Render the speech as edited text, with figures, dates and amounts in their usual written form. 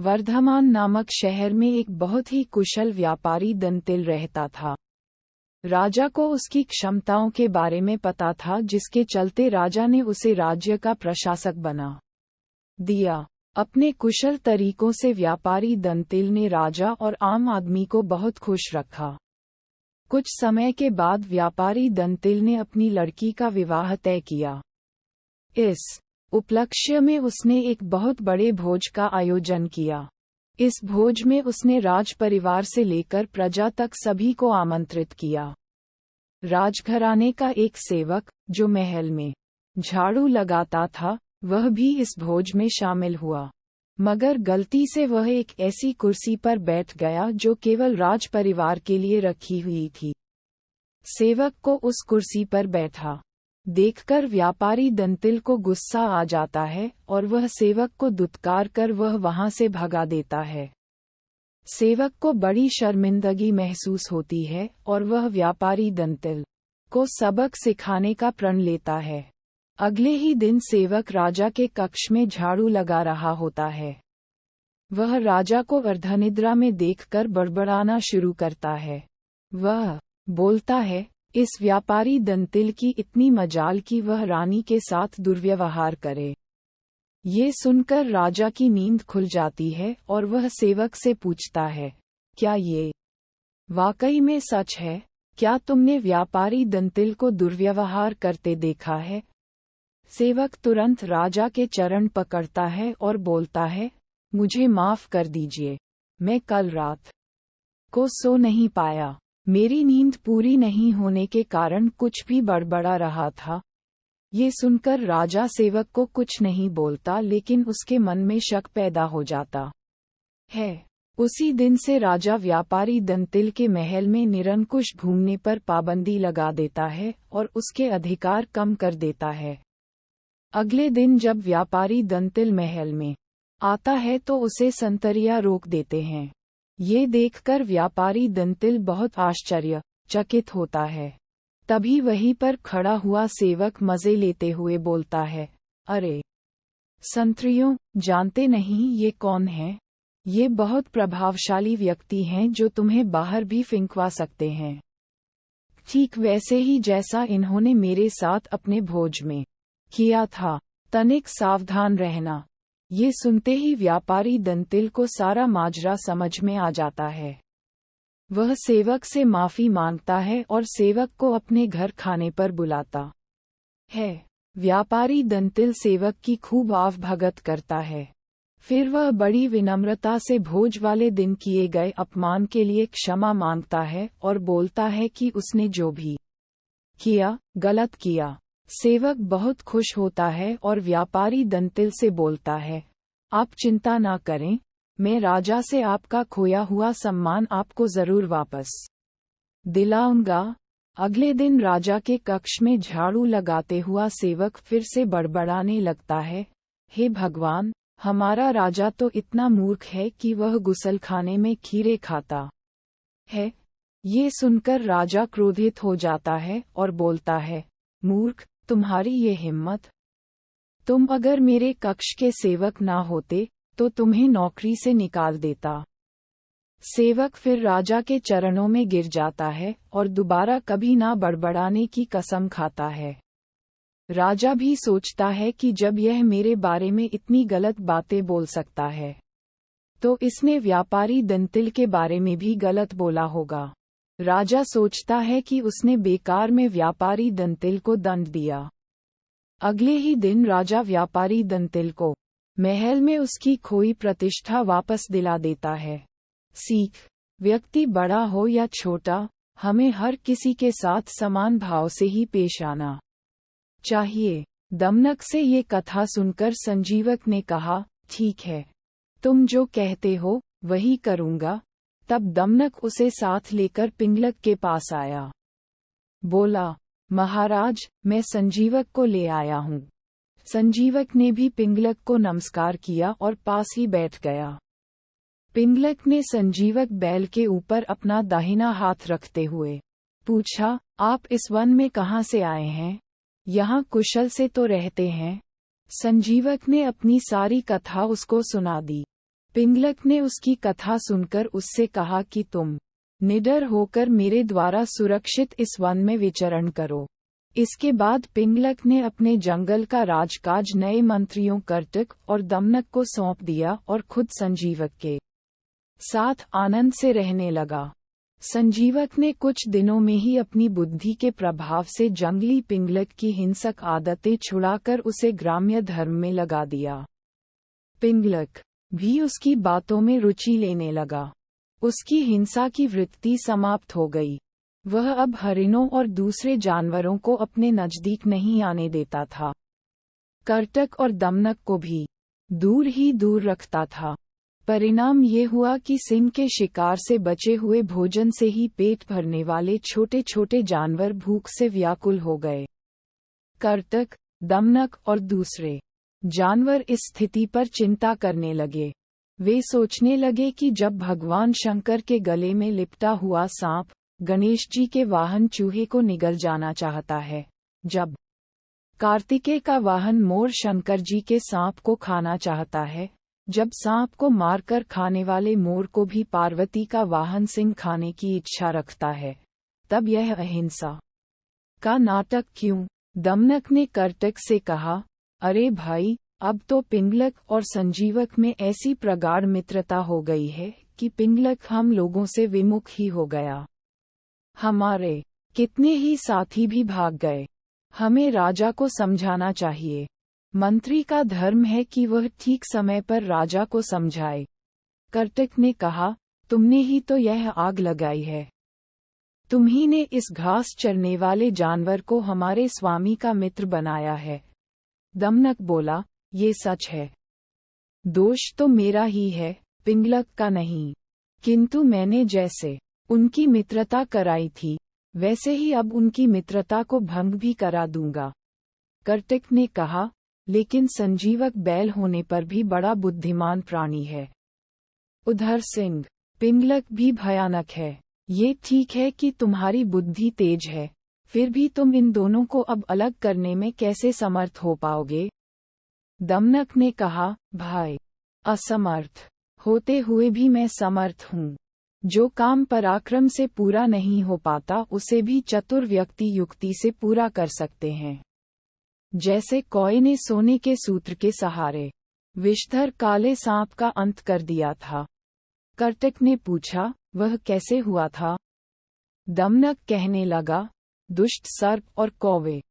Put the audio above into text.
वर्धमान नामक शहर में एक बहुत ही कुशल व्यापारी दंतिल रहता था। राजा को उसकी क्षमताओं के बारे में पता था, जिसके चलते राजा ने उसे राज्य का प्रशासक बना दिया। अपने कुशल तरीकों से व्यापारी दंतिल ने राजा और आम आदमी को बहुत खुश रखा। कुछ समय के बाद व्यापारी दंतिल ने अपनी लड़की का विवाह तय किया। इस उपलक्ष्य में उसने एक बहुत बड़े भोज का आयोजन किया। इस भोज में उसने राज परिवार से लेकर प्रजा तक सभी को आमंत्रित किया। राजघराने का एक सेवक, जो महल में झाड़ू लगाता था, वह भी इस भोज में शामिल हुआ, मगर गलती से वह एक ऐसी कुर्सी पर बैठ गया जो केवल राज परिवार के लिए रखी हुई थी। सेवक को उस कुर्सी पर बैठा देखकर व्यापारी दंतिल को गुस्सा आ जाता है और वह सेवक को दुत्कार कर वह वहां से भगा देता है। सेवक को बड़ी शर्मिंदगी महसूस होती है और वह व्यापारी दंतिल को सबक सिखाने का प्रण लेता है। अगले ही दिन सेवक राजा के कक्ष में झाड़ू लगा रहा होता है। वह राजा को अर्धनिद्रा में देखकर बड़बड़ाना शुरू करता है। वह बोलता है, इस व्यापारी दंतिल की इतनी मजाल कि वह रानी के साथ दुर्व्यवहार करे। ये सुनकर राजा की नींद खुल जाती है और वह सेवक से पूछता है, क्या ये वाकई में सच है? क्या तुमने व्यापारी दंतिल को दुर्व्यवहार करते देखा है? सेवक तुरंत राजा के चरण पकड़ता है और बोलता है, मुझे माफ कर दीजिए, मैं कल रात को सो नहीं पाया। मेरी नींद पूरी नहीं होने के कारण कुछ भी बड़बड़ा रहा था। ये सुनकर राजा सेवक को कुछ नहीं बोलता, लेकिन उसके मन में शक पैदा हो जाता है। उसी दिन से राजा व्यापारी दंतिल के महल में निरंकुश घूमने पर पाबंदी लगा देता है और उसके अधिकार कम कर देता है। अगले दिन जब व्यापारी दंतिल महल में आता है तो उसे संतरिया रोक देते हैं। ये देखकर व्यापारी दंतिल बहुत आश्चर्यचकित होता है। तभी वहीं पर खड़ा हुआ सेवक मजे लेते हुए बोलता है, अरे संतरियों, जानते नहीं ये कौन है? ये बहुत प्रभावशाली व्यक्ति हैं जो तुम्हें बाहर भी फिंकवा सकते हैं, ठीक वैसे ही जैसा इन्होंने मेरे साथ अपने भोज में किया था। तनिक सावधान रहना। ये सुनते ही व्यापारी दंतिल को सारा माजरा समझ में आ जाता है। वह सेवक से माफी मांगता है और सेवक को अपने घर खाने पर बुलाता है। व्यापारी दंतिल सेवक की खूब आवभगत करता है। फिर वह बड़ी विनम्रता से भोज वाले दिन किए गए अपमान के लिए क्षमा मांगता है और बोलता है कि उसने जो भी किया गलत किया। सेवक बहुत खुश होता है और व्यापारी दंतिल से बोलता है, आप चिंता ना करें, मैं राजा से आपका खोया हुआ सम्मान आपको जरूर वापस दिलाऊंगा। अगले दिन राजा के कक्ष में झाड़ू लगाते हुआ सेवक फिर से बड़बड़ाने लगता है, हे भगवान, हमारा राजा तो इतना मूर्ख है कि वह गुसलखाने में खीरे खाता है। ये सुनकर राजा क्रोधित हो जाता है और बोलता है, मूर्ख, तुम्हारी ये हिम्मत! तुम अगर मेरे कक्ष के सेवक ना होते तो तुम्हें नौकरी से निकाल देता। सेवक फिर राजा के चरणों में गिर जाता है और दोबारा कभी ना बड़बड़ाने की कसम खाता है। राजा भी सोचता है कि जब यह मेरे बारे में इतनी गलत बातें बोल सकता है, तो इसने व्यापारी दंतिल के बारे में भी गलत बोला होगा। राजा सोचता है कि उसने बेकार में व्यापारी दंतिल को दंड दिया। अगले ही दिन राजा व्यापारी दंतिल को महल में उसकी खोई प्रतिष्ठा वापस दिला देता है। सीख: व्यक्ति बड़ा हो या छोटा, हमें हर किसी के साथ समान भाव से ही पेश आना चाहिए। दमनक से ये कथा सुनकर संजीवक ने कहा, ठीक है, तुम जो कहते हो वही करूँगा। तब दमनक उसे साथ लेकर पिंगलक के पास आया। बोला, महाराज, मैं संजीवक को ले आया हूँ। संजीवक ने भी पिंगलक को नमस्कार किया और पास ही बैठ गया। पिंगलक ने संजीवक बैल के ऊपर अपना दाहिना हाथ रखते हुए पूछा, आप इस वन में कहाँ से आए हैं? यहाँ कुशल से तो रहते हैं? संजीवक ने अपनी सारी कथा उसको सुना दी। पिंगलक ने उसकी कथा सुनकर उससे कहा कि तुम निडर होकर मेरे द्वारा सुरक्षित इस वन में विचरण करो। इसके बाद पिंगलक ने अपने जंगल का राजकाज नए मंत्रियों कर्तक और दमनक को सौंप दिया और खुद संजीवक के साथ आनंद से रहने लगा। संजीवक ने कुछ दिनों में ही अपनी बुद्धि के प्रभाव से जंगली पिंगलक की हिंसक आदतें छुड़ाकर उसे ग्राम्य धर्म में लगा दिया। पिंगलक भी उसकी बातों में रुचि लेने लगा। उसकी हिंसा की वृत्ति समाप्त हो गई। वह अब हरिणों और दूसरे जानवरों को अपने नजदीक नहीं आने देता था। कर्तक और दमनक को भी दूर ही दूर रखता था। परिणाम ये हुआ कि सिंह के शिकार से बचे हुए भोजन से ही पेट भरने वाले छोटे छोटे जानवर भूख से व्याकुल हो गए। कर्तक, दमनक और दूसरे जानवर इस स्थिति पर चिंता करने लगे। वे सोचने लगे कि जब भगवान शंकर के गले में लिपटा हुआ सांप गणेश जी के वाहन चूहे को निगल जाना चाहता है, जब कार्तिकेय का वाहन मोर शंकर जी के सांप को खाना चाहता है, जब सांप को मारकर खाने वाले मोर को भी पार्वती का वाहन सिंह खाने की इच्छा रखता है, तब यह अहिंसा का नाटक क्यों? दमनक ने कर्तक से कहा, अरे भाई, अब तो पिंगलक और संजीवक में ऐसी प्रगाढ़ मित्रता हो गई है कि पिंगलक हम लोगों से विमुख ही हो गया। हमारे कितने ही साथी भी भाग गए। हमें राजा को समझाना चाहिए। मंत्री का धर्म है कि वह ठीक समय पर राजा को समझाए। कर्तक ने कहा, तुमने ही तो यह आग लगाई है। तुम्ही ने इस घास चरने वाले जानवर को हमारे स्वामी का मित्र बनाया है। दमनक बोला, ये सच है। दोष तो मेरा ही है, पिंगलक का नहीं। किंतु मैंने जैसे उनकी मित्रता कराई थी, वैसे ही अब उनकी मित्रता को भंग भी करा दूंगा। कर्तक ने कहा, लेकिन संजीवक बैल होने पर भी बड़ा बुद्धिमान प्राणी है। उधर सिंह, पिंगलक भी भयानक है। ये ठीक है कि तुम्हारी बुद्धि तेज है, फिर भी तुम इन दोनों को अब अलग करने में कैसे समर्थ हो पाओगे? दमनक ने कहा, भाई, असमर्थ होते हुए भी मैं समर्थ हूँ। जो काम पराक्रम से पूरा नहीं हो पाता उसे भी चतुर व्यक्ति युक्ति से पूरा कर सकते हैं। जैसे कौए ने सोने के सूत्र के सहारे विषधर काले सांप का अंत कर दिया था। कर्तक ने पूछा, वह कैसे हुआ था? दमनक कहने लगा, दुष्ट सर्प और कौवे